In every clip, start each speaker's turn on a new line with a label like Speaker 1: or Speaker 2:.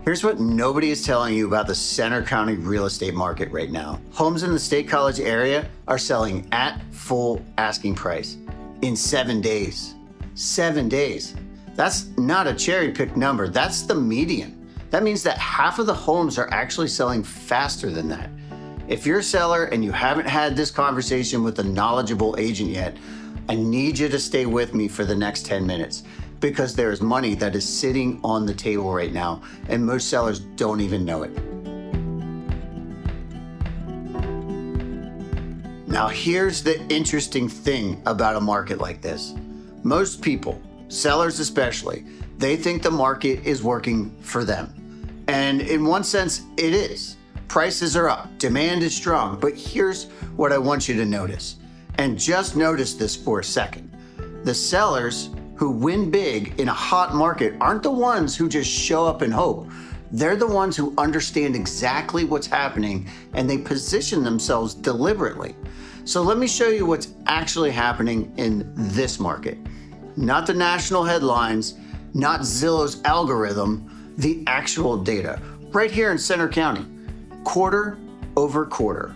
Speaker 1: Here's what nobody is telling you about the Center County real estate market right now. Homes in the State College area are selling at full asking price in 7 days. 7 days. That's not a cherry-picked number. That's the median. That means that half of the homes are actually selling faster than that. If you're a seller and you haven't had this conversation with a knowledgeable agent yet, I need you to stay with me for the next 10 minutes because there is money that is sitting on the table right now and most sellers don't even know it. Now here's the interesting thing about a market like this. Most people, sellers especially, they think the market is working for them. And in one sense, it is. Prices are up, demand is strong, but here's what I want you to notice. And just notice this for a second. The sellers who win big in a hot market aren't the ones who just show up and hope. They're the ones who understand exactly what's happening and they position themselves deliberately. So let me show you what's actually happening in this market. Not the national headlines, not Zillow's algorithm, the actual data. Right here in Center County, quarter over quarter.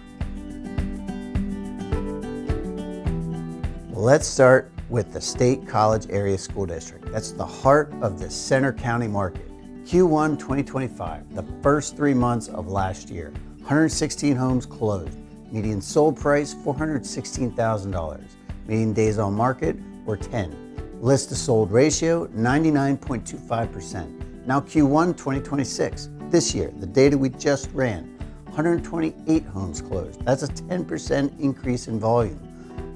Speaker 1: Let's start with the State College Area School District. That's the heart of the Center County market. Q1 2025, the first 3 months of last year, 116 homes closed. Median sold price, $416,000. Median days on market were 10. List to sold ratio, 99.25%. Now Q1 2026, this year, the data we just ran, 128 homes closed. That's a 10% increase in volume.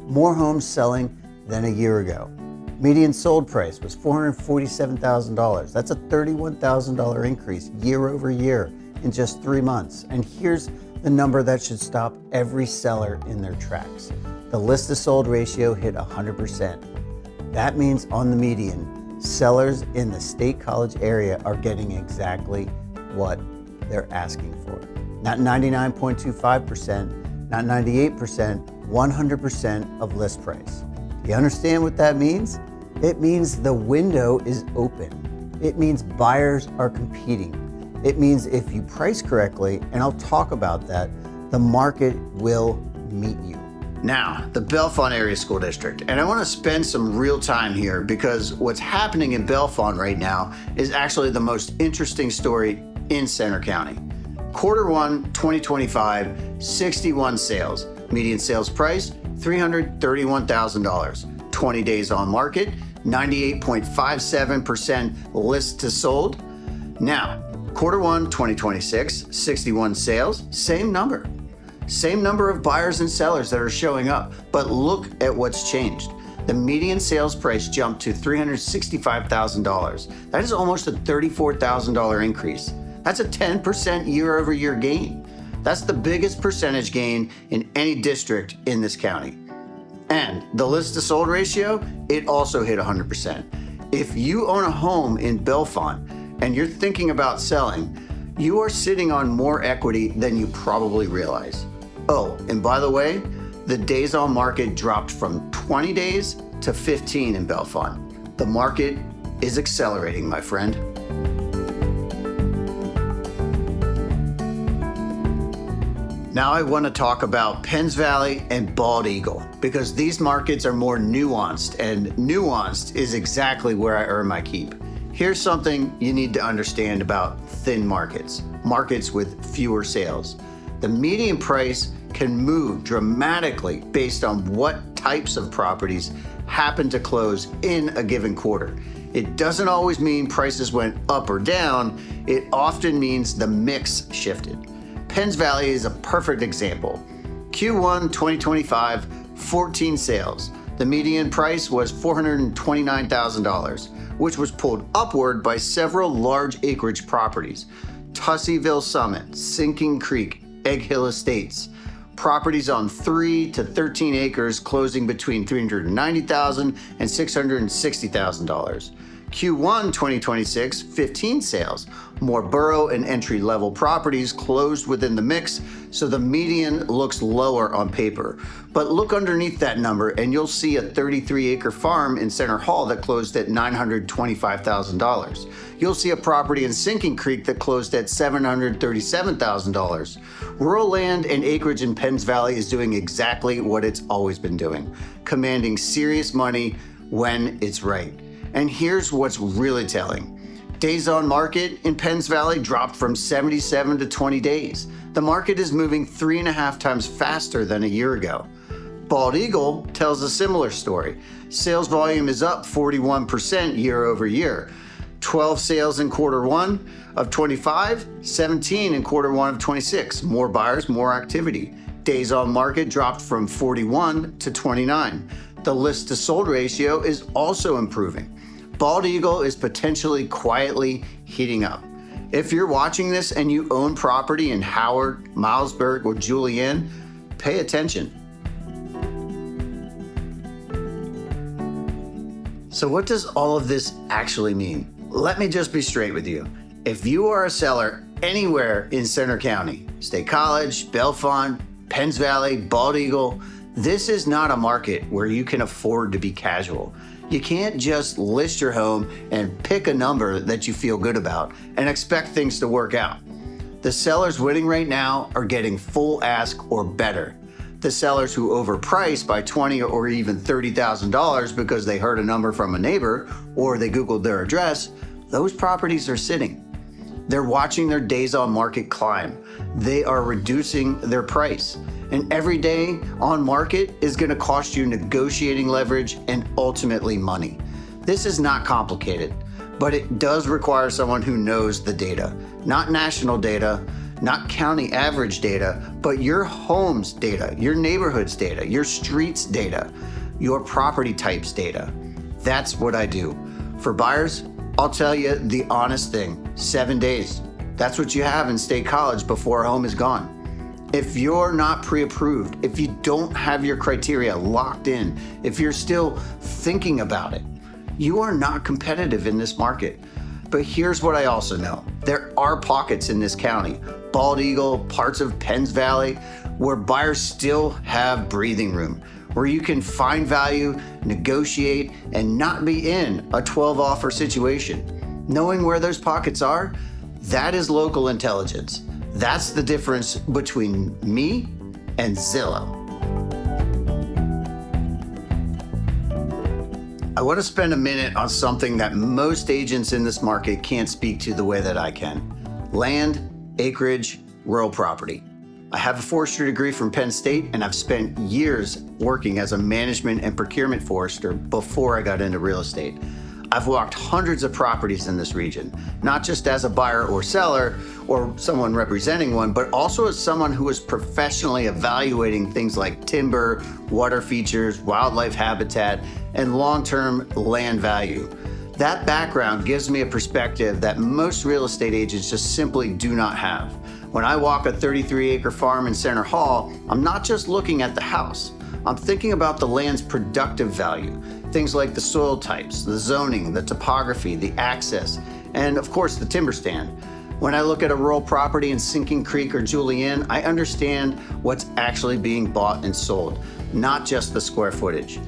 Speaker 1: More homes selling than a year ago. Median sold price was $447,000. That's a $31,000 increase year over year in just 3 months. And here's the number that should stop every seller in their tracks. The list to sold ratio hit 100%. That means on the median, sellers in the State College area are getting exactly what they're asking for. Not 99.25%, not 98%, 100% of list price. Do you understand what that means? It means the window is open. It means buyers are competing. It means if you price correctly, and I'll talk about that, the market will meet you. Now, the Bellefonte Area School District, and I want to spend some real time here because what's happening in Bellefonte right now is actually the most interesting story in Center County. Q1 2025, 61 sales. Median sales price, $331,000. 20 days on market, 98.57% list to sold. Now, Q1 2026, 61 sales, same number. Same number of buyers and sellers that are showing up, but look at what's changed. The median sales price jumped to $365,000. That is almost a $34,000 increase. That's a 10% year over year gain. That's the biggest percentage gain in any district in this county. And the list to sold ratio, it also hit 100%. If you own a home in Bellefonte and you're thinking about selling, you are sitting on more equity than you probably realize. Oh, and by the way, the days on market dropped from 20 days to 15 in Bellefonte. The market is accelerating, my friend. Now I want to talk about Penns Valley and Bald Eagle because these markets are more nuanced, and nuanced is exactly where I earn my keep. Here's something you need to understand about thin markets, markets with fewer sales. The median price can move dramatically based on what types of properties happen to close in a given quarter. It doesn't always mean prices went up or down. It often means the mix shifted. Penns Valley is a perfect example. Q1 2025, 14 sales. The median price was $429,000, which was pulled upward by several large acreage properties. Tusseyville Summit, Sinking Creek, Egg Hill Estates. Properties on 3 to 13 acres closing between $390,000 and $660,000. Q1 2026, 15 sales. More borough and entry-level properties closed within the mix, so the median looks lower on paper. But look underneath that number and you'll see a 33-acre farm in Center Hall that closed at $925,000. You'll see a property in Sinking Creek that closed at $737,000. Rural land and acreage in Penns Valley is doing exactly what it's always been doing, commanding serious money when it's right. And here's what's really telling. Days on market in Penns Valley dropped from 77 to 20 days. The market is moving 3.5 times faster than a year ago. Bald Eagle tells a similar story. Sales volume is up 41% year over year. 12 sales in Q1 of 25, 17 in Q1 of 26. More buyers, more activity. Days on market dropped from 41 to 29. The list to sold ratio is also improving. Bald Eagle is potentially quietly heating up. If you're watching this and you own property in Howard, Milesburg, or Julienne, pay attention. So what does all of this actually mean? Let me just be straight with you. If you are a seller anywhere in Centre County, State College, Bellefonte, Penns Valley, Bald Eagle, this is not a market where you can afford to be casual. You can't just list your home and pick a number that you feel good about and expect things to work out. The sellers winning right now are getting full ask or better. The sellers who overprice by $20,000 or even $30,000 because they heard a number from a neighbor or they Googled their address, those properties are sitting. They're watching their days on market climb. They are reducing their price. And every day on market is going to cost you negotiating leverage and ultimately money. This is not complicated, but it does require someone who knows the data, not national data, not county average data, but your home's data, your neighborhood's data, your street's data, your property type's data. That's what I do. For buyers, I'll tell you the honest thing, 7 days. That's what you have in State College before a home is gone. If you're not pre-approved, if you don't have your criteria locked in, if you're still thinking about it, you are not competitive in this market. But here's what I also know. There are pockets in this county, Bald Eagle, parts of Penns Valley, where buyers still have breathing room, where you can find value, negotiate, and not be in a 12 offer situation. Knowing where those pockets are, that is local intelligence. That's the difference between me and Zillow. I want to spend a minute on something that most agents in this market can't speak to the way that I can. Land, acreage, rural property. I have a forestry degree from Penn State, and I've spent years working as a management and procurement forester before I got into real estate. I've walked hundreds of properties in this region, not just as a buyer or seller or someone representing one, but also as someone who is professionally evaluating things like timber, water features, wildlife habitat, and long-term land value. That background gives me a perspective that most real estate agents just simply do not have. When I walk a 33-acre farm in Center Hall, I'm not just looking at the house. I'm thinking about the land's productive value, things like the soil types, the zoning, the topography, the access, and of course the timber stand. When I look at a rural property in Sinking Creek or Julienne, I understand what's actually being bought and sold, not just the square footage.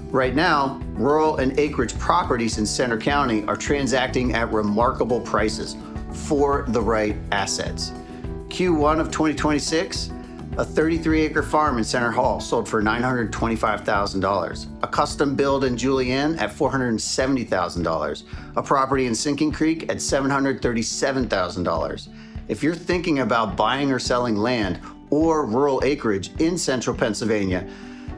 Speaker 1: Right now, rural and acreage properties in Centre County are transacting at remarkable prices for the right assets. Q1 of 2026, a 33-acre farm in Center Hall sold for $925,000. A custom build in Julienne at $470,000. A property in Sinking Creek at $737,000. If you're thinking about buying or selling land or rural acreage in central Pennsylvania,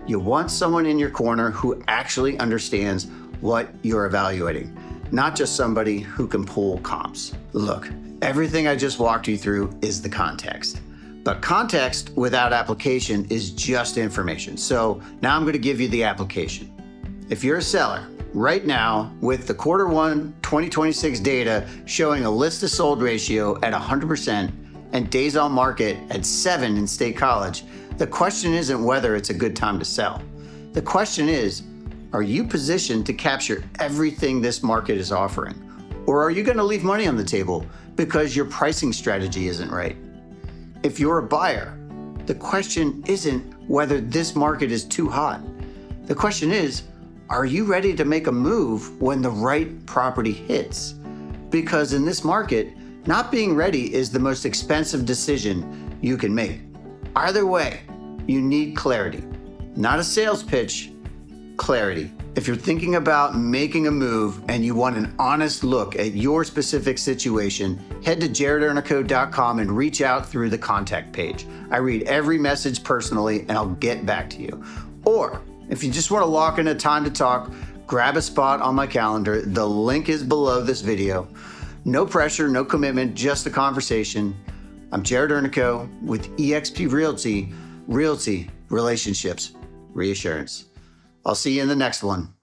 Speaker 1: you want someone in your corner who actually understands what you're evaluating, not just somebody who can pull comps. Look, everything I just walked you through is the context. But context without application is just information. So now I'm going to give you the application. If you're a seller right now with the Q1 2026 data showing a list to sold ratio at 100% and days on market at 7 in State College, the question isn't whether it's a good time to sell. The question is, Are you positioned to capture everything this market is offering? Or are you going to leave money on the table because your pricing strategy isn't right? If you're a buyer, the question isn't whether this market is too hot. The question is, are you ready to make a move when the right property hits? Because in this market, not being ready is the most expensive decision you can make. Either way, you need clarity. Not a sales pitch, clarity. If you're thinking about making a move and you want an honest look at your specific situation, head to jaredernico.com and reach out through the contact page. I read every message personally and I'll get back to you. Or if you just want to lock in a time to talk, grab a spot on my calendar. The link is below this video. No pressure, no commitment, just a conversation. I'm Jared Ernico with eXp Realty, Relationships, Reassurance. I'll see you in the next one.